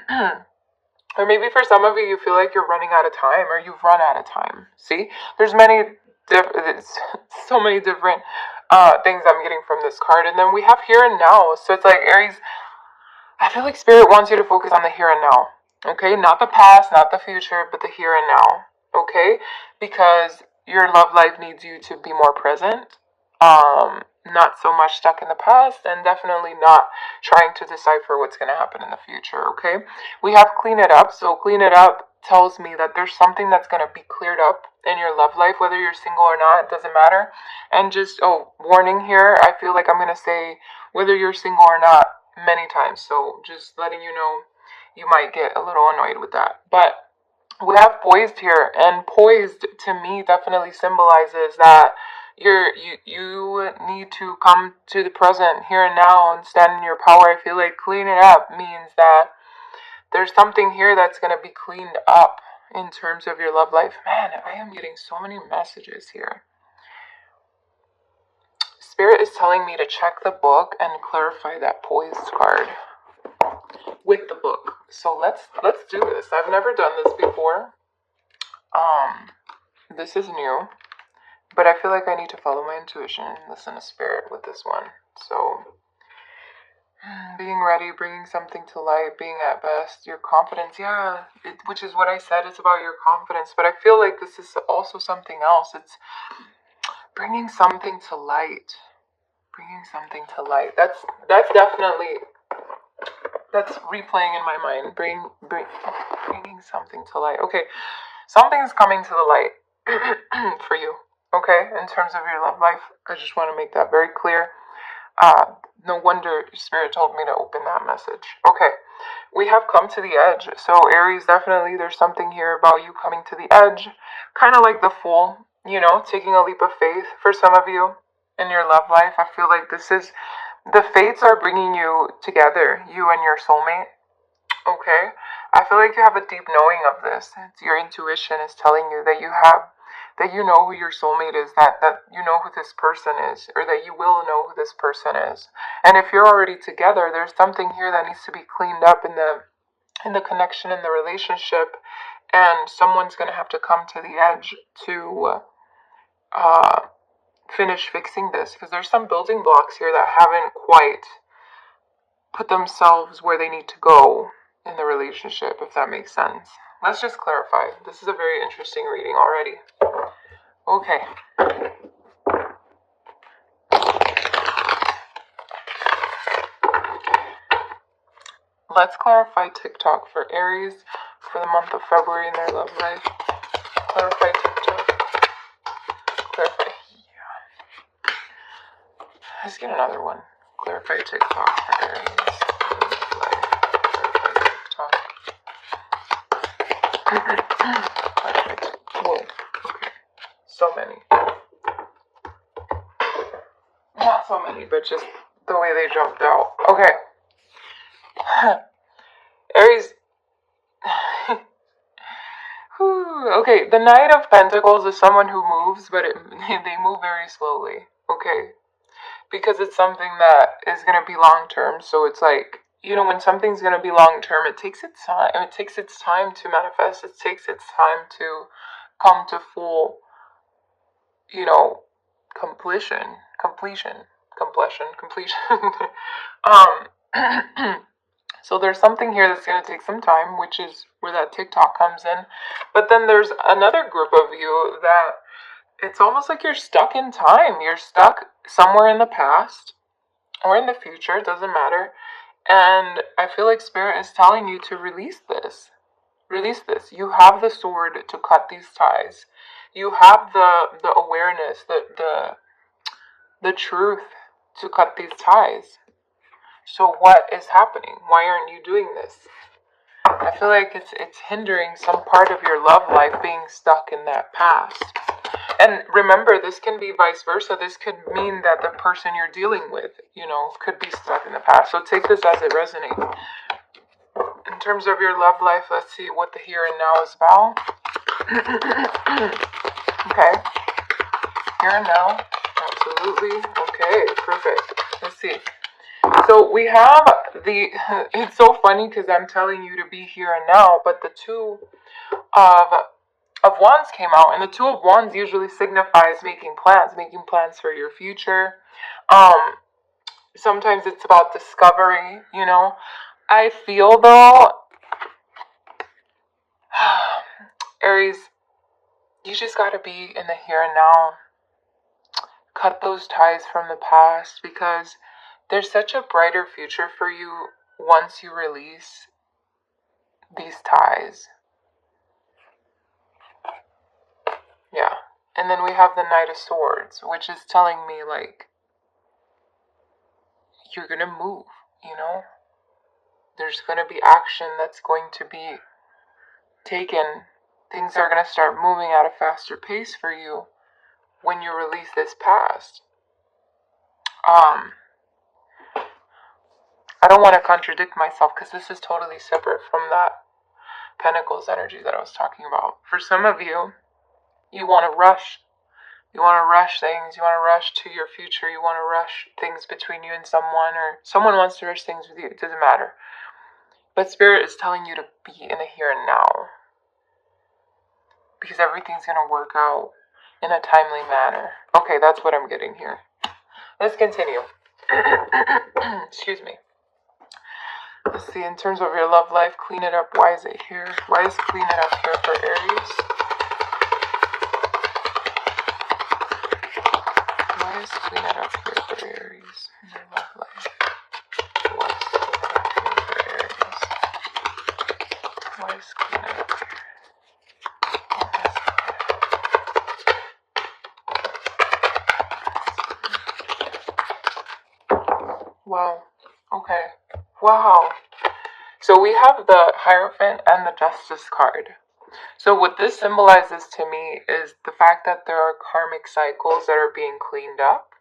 Or maybe for some of you, you feel like you're running out of time, or you've run out of time. See, there's so many different things I'm getting from this card. And then we have here and now. So it's like, Aries, I feel like Spirit wants you to focus on the here and now. Okay, not the past, not the future, but the here and now. Okay, because your love life needs you to be more present. Not so much stuck in the past, and definitely not trying to decipher what's going to happen in the future. Okay, we have clean it up. So clean it up tells me that there's something that's going to be cleared up in your love life, whether you're single or not, it doesn't matter. And just, oh, warning here, I feel like I'm going to say whether you're single or not many times. So just letting you know, you might get a little annoyed with that. But we have poised here, and poised to me definitely symbolizes that you need to come to the present here and now and stand in your power. I feel like clean it up means that there's something here that's going to be cleaned up in terms of your love life. Man, I am getting so many messages here. Spirit is telling me to check the book and clarify that poised card with the book. So let's do this. I've never done this before. This is new, but I feel like I need to follow my intuition and listen to Spirit with this one. So being ready, bringing something to light, being at best, your confidence, which is what I said, it's about your confidence, but I feel like this is also something else. It's bringing something to light. That's definitely, that's replaying in my mind. Bringing something to light. Okay, something's coming to the light for you. Okay, in terms of your love life, I just want to make that very clear. No wonder Spirit told me to open that message. Okay, we have come to the edge. So Aries, definitely there's something here about you coming to the edge. Kind of like the Fool, taking a leap of faith for some of you in your love life. I feel like this is, the fates are bringing you together, you and your soulmate. Okay, I feel like you have a deep knowing of this. Your intuition is telling you that you know who your soulmate is, that you know who this person is, or that you will know who this person is. And if you're already together, there's something here that needs to be cleaned up in the connection, in the relationship, and someone's going to have to come to the edge to finish fixing this, because there's some building blocks here that haven't quite put themselves where they need to go in the relationship, if that makes sense. Let's just clarify. This is a very interesting reading already. Okay. Let's clarify TikTok for Aries for the month of February in their love life. Clarify TikTok. Clarify. Yeah. Let's get another one. Clarify TikTok for Aries. Whoa. Okay. So many. Not so many, but just the way they jumped out. Okay. Aries. Okay, the Knight of Pentacles is someone who moves, but they move very slowly. Okay. Because it's something that is going to be long term. So it's like, when something's going to be long term, it takes its time. It takes its time to manifest. It takes its time to come to full, completion. So there's something here that's going to take some time, which is where that TikTok comes in. But then there's another group of you that it's almost like you're stuck in time. You're stuck somewhere in the past or in the future, it doesn't matter. And I feel like Spirit is telling you to release this. Release this. You have the sword to cut these ties. You have the awareness, the truth to cut these ties. So what is happening? Why aren't you doing this? I feel like it's hindering some part of your love life being stuck in that past. And remember, this can be vice versa. This could mean that the person you're dealing with, could be stuck in the past. So take this as it resonates. In terms of your love life, let's see what the here and now is about. Okay. Here and now. Absolutely. Okay, perfect. Let's see. So we have the, it's so funny because I'm telling you to be here and now, but the two of wands came out, and the two of wands usually signifies making plans for your future. Sometimes it's about discovery, I feel though, Aries, you just gotta be in the here and now. Cut those ties from the past, because there's such a brighter future for you once you release these ties. Yeah. And then we have the Knight of Swords, which is telling me, like, you're gonna move, There's gonna be action that's going to be taken. Things are gonna start moving at a faster pace for you when you release this past. I don't want to contradict myself because this is totally separate from that Pentacles energy that I was talking about. For some of you, you want to rush. You want to rush things. You want to rush to your future. You want to rush things between you and someone, or someone wants to rush things with you. It doesn't matter. But Spirit is telling you to be in the here and now, because everything's going to work out in a timely manner. Okay, that's what I'm getting here. Let's continue. Excuse me. Let's see, in terms of your love life, clean it up. Why is it here? Why is clean it up here for Aries? Why is clean it up here for Aries in your love life? Why is clean it up here for Aries? Why is clean it up here? Wow. Okay. Wow. So we have the Hierophant and the Justice card. So what this symbolizes to me is the fact that there are karmic cycles that are being cleaned up.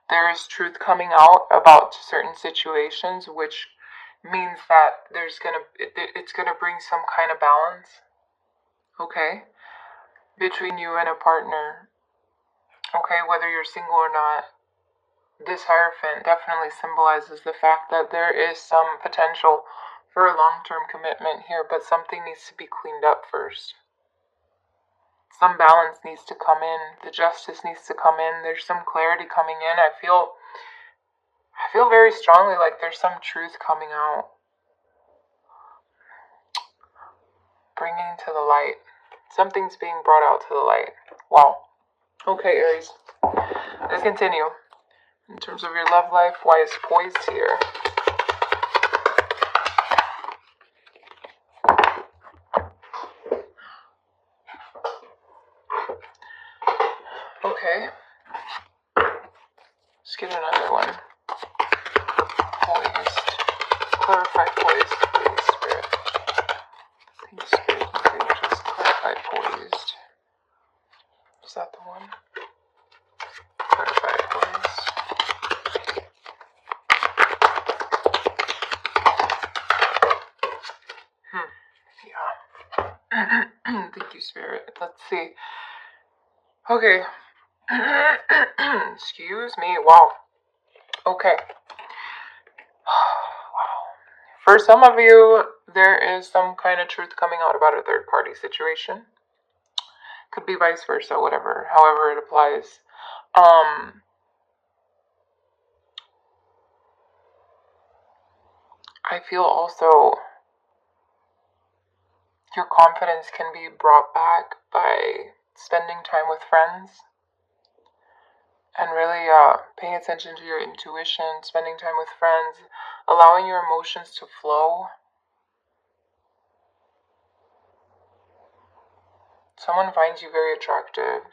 There is truth coming out about certain situations, which means that it's gonna bring some kind of balance, okay, between you and a partner. Okay, whether you're single or not. This Hierophant definitely symbolizes the fact that there is some potential for a long-term commitment here, but something needs to be cleaned up first. Some balance needs to come in. The justice needs to come in. There's some clarity coming in. I feel very strongly like there's some truth coming out. Bringing to the light. Something's being brought out to the light. Wow. Okay, Aries. Let's continue. In terms of your love life, why is poised here? Okay. Let's get another one. Poised. Clarify poised, please, Spirit. Thanks, Spirit. Okay, just clarify poised. Is that the one? Clarify poised. Yeah. Thank you, Spirit. Let's see. Okay. Excuse me. Wow. Okay. Wow. For some of you, there is some kind of truth coming out about a third party situation. Could be vice versa, whatever, however it applies. I feel also your confidence can be brought back by spending time with friends and really paying attention to your intuition, spending time with friends, allowing your emotions to flow. Someone finds you very attractive.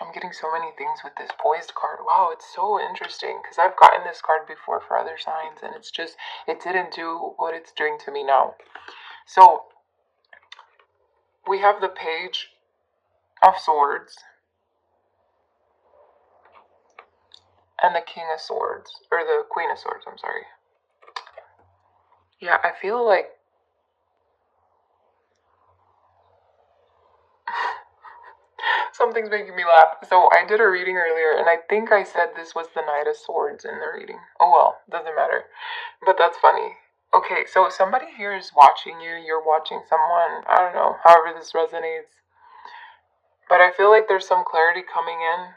I'm getting so many things with this poised card. Wow, it's so interesting because I've gotten this card before for other signs, and it's just, it didn't do what it's doing to me now. So, we have the Page of Swords and the King of Swords, or the Queen of Swords, I'm sorry. Yeah, I feel like Something's making me laugh. So I did a reading earlier, and I think I said this was the Knight of Swords in the reading. Oh well, doesn't matter. But that's funny. Okay, so somebody here is watching you. You're watching someone. I don't know. However this resonates. But I feel like there's some clarity coming in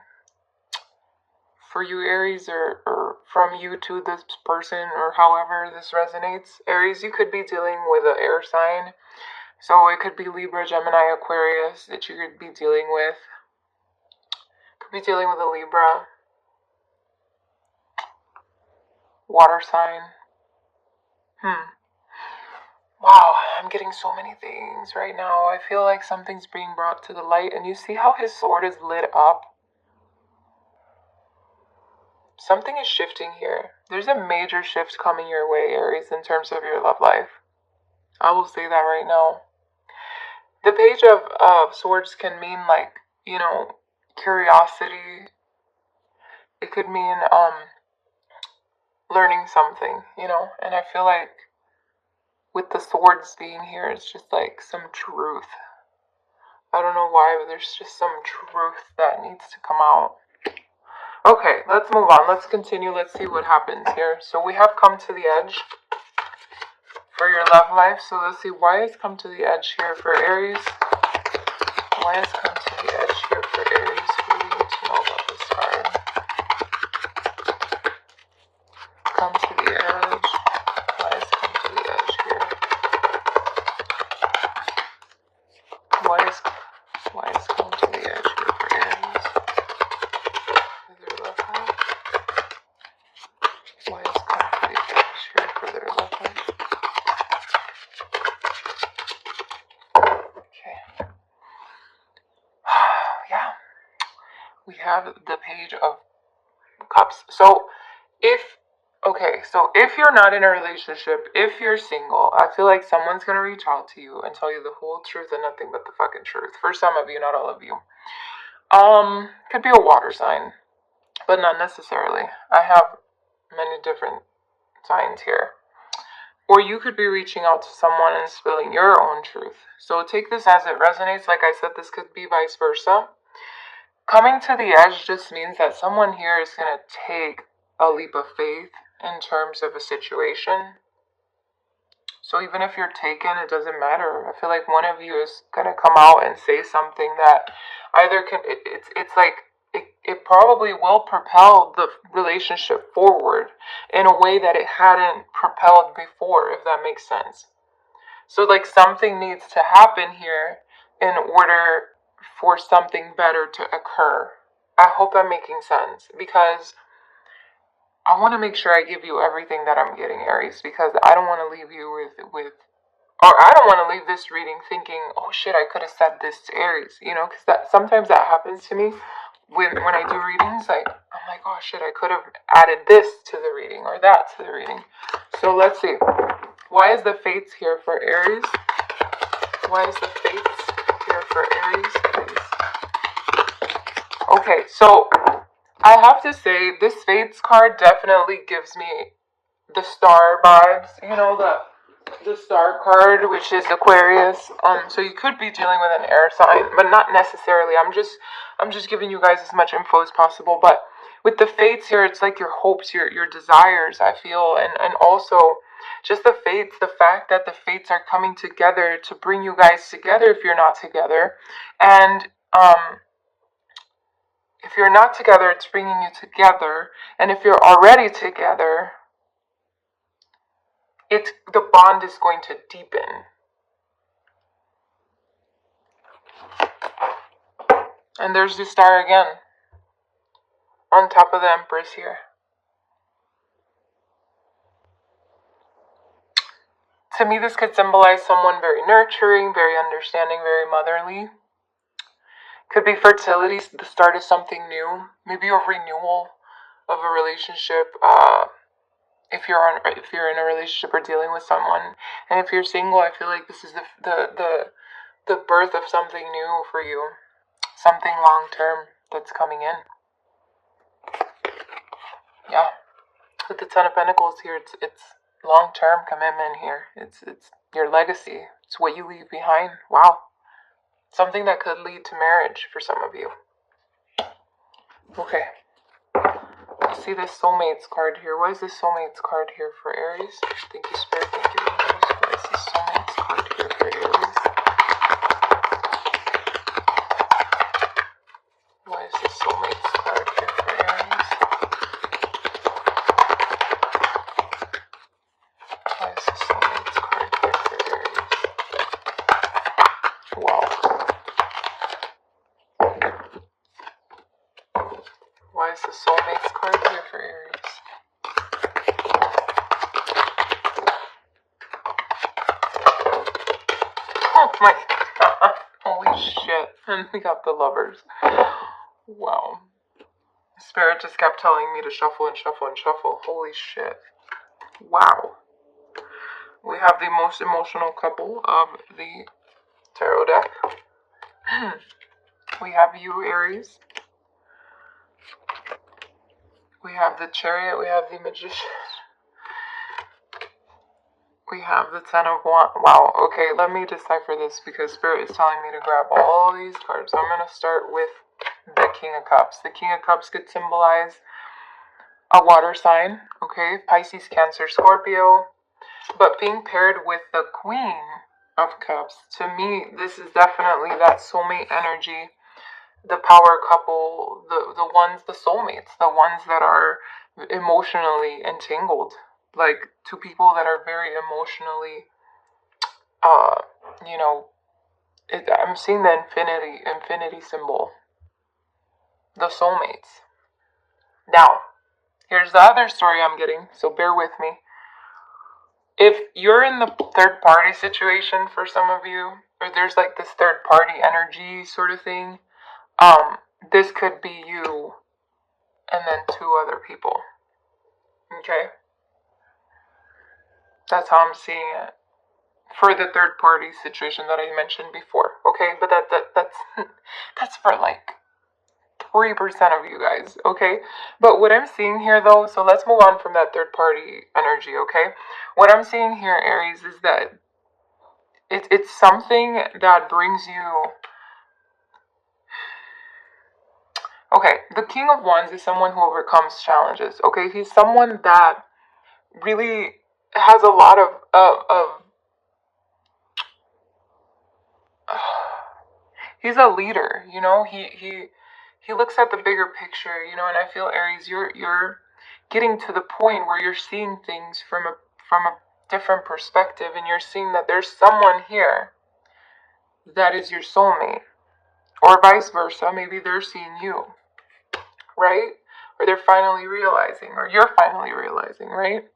for you, Aries, or from you to this person, or however this resonates. Aries, you could be dealing with an air sign. So it could be Libra, Gemini, Aquarius that you could be dealing with. Could be dealing with a Libra. Water sign. Wow, I'm getting so many things right now. I feel like something's being brought to the light. And you see how his sword is lit up? Something is shifting here. There's a major shift coming your way, Aries, in terms of your love life. I will say that right now. The Page of Swords can mean, like, curiosity. It could mean learning something, and I feel like with the swords being here, it's just like some truth. I don't know why, but there's just some truth that needs to come out. Okay, let's move on. Let's continue. Let's see what happens here. So we have come to the edge for your love life. So let's see, why has come to the edge here for Aries? Why has come to the edge here for Aries? What do we need to know about this card? Come to the edge. Why has come to the edge here? Why has come to the edge here for Aries? Their love life. Why has come to the edge here for their love life? Okay. Yeah. We have the Page of Cups. So if you're not in a relationship, if you're single, I feel like someone's gonna reach out to you and tell you the whole truth and nothing but the fucking truth. For some of you, not all of you. Could be a water sign, but not necessarily. I have many different signs here. Or you could be reaching out to someone and spilling your own truth. So take this as it resonates. Like I said, this could be vice versa. Coming to the edge just means that someone here is going to take a leap of faith in terms of a situation. So even if you're taken, it doesn't matter. I feel like one of you is going to come out and say something that either can, it probably will propel the relationship forward in a way that it hadn't propelled before, if that makes sense. So like something needs to happen here in order for something better to occur. I hope I'm making sense, because I want to make sure I give you everything that I'm getting, Aries, because I don't want to leave you or I don't want to leave this reading thinking, oh shit, I could have said this to Aries, because sometimes that happens to me when I do readings. Like, I'm like, oh shit, I could have added this to the reading or that to the reading. So let's see. Why is the Fates here for Aries? Why is the Fates here for Aries, please? Okay, so I have to say, this Fates card definitely gives me the star vibes. The star card, which is Aquarius. So you could be dealing with an air sign, but not necessarily. I'm just giving you guys as much info as possible. But with the Fates here, it's like your hopes, your desires, I feel, and also just the Fates, the fact that the Fates are coming together to bring you guys together if you're not together. And if you're not together, it's bringing you together. And if you're already together, the bond is going to deepen. And there's the star again, on top of the Empress here. To me, this could symbolize someone very nurturing, very understanding, very motherly. Could be fertility, the start of something new. Maybe a renewal of a relationship. If you're in a relationship or dealing with someone, and if you're single, I feel like this is the birth of something new for you, something long term that's coming in. Yeah, with the Ten of Pentacles here, it's long term commitment here. It's your legacy. It's what you leave behind. Wow, Something that could lead to marriage for some of you. Okay. I see this soulmates card here. What is this soulmates card here for Aries? Thank you, Spirit. Thank you, angels. What is this soulmates card here for Aries? Why is this soulmates card here for Aries? Why is this soulmates card here for Aries? Wow. Why is the soulmates card here for Aries? Oh my god. Holy shit. And we got the lovers. Wow. Spirit just kept telling me to shuffle and shuffle and shuffle. Holy shit. Wow. We have the most emotional couple of the tarot deck. We have you, Aries. We have the Chariot. We have the Magician. We have the Ten of Wands. Wow. Okay, let me decipher this because Spirit is telling me to grab all these cards. So I'm going to start with the King of Cups. The King of Cups could symbolize a water sign, okay? Pisces, Cancer, Scorpio. But being paired with the Queen of Cups, to me, this is definitely that soulmate energy. The power couple, the ones, the soulmates, the ones that are emotionally entangled. Like, two people that are very emotionally, I'm seeing the infinity symbol. The soulmates. Now, here's the other story I'm getting, so bear with me. If you're in the third party situation for some of you, or there's like this third party energy sort of thing, this could be you and then two other people. Okay? That's how I'm seeing it. For the third party situation that I mentioned before. Okay? But that's for like 3% of you guys, okay? But what I'm seeing here though, so let's move on from that third party energy, okay? What I'm seeing here, Aries, is that it's something that brings you... Okay, the King of Wands is someone who overcomes challenges, okay? He's someone that really has a lot of he's a leader, you know? He looks at the bigger picture, you know, and I feel, Aries, you're getting to the point where you're seeing things from a different perspective, and you're seeing that there's someone here that is your soulmate, or vice versa. Maybe they're seeing you, right? Or they're finally realizing, or you're finally realizing, right?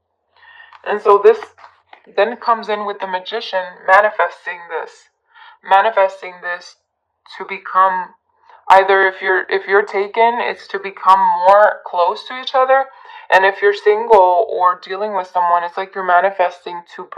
And so this then comes in with the Magician manifesting this to become... Either if you're taken, it's to become more close to each other, and if you're single or dealing with someone, it's like you're manifesting to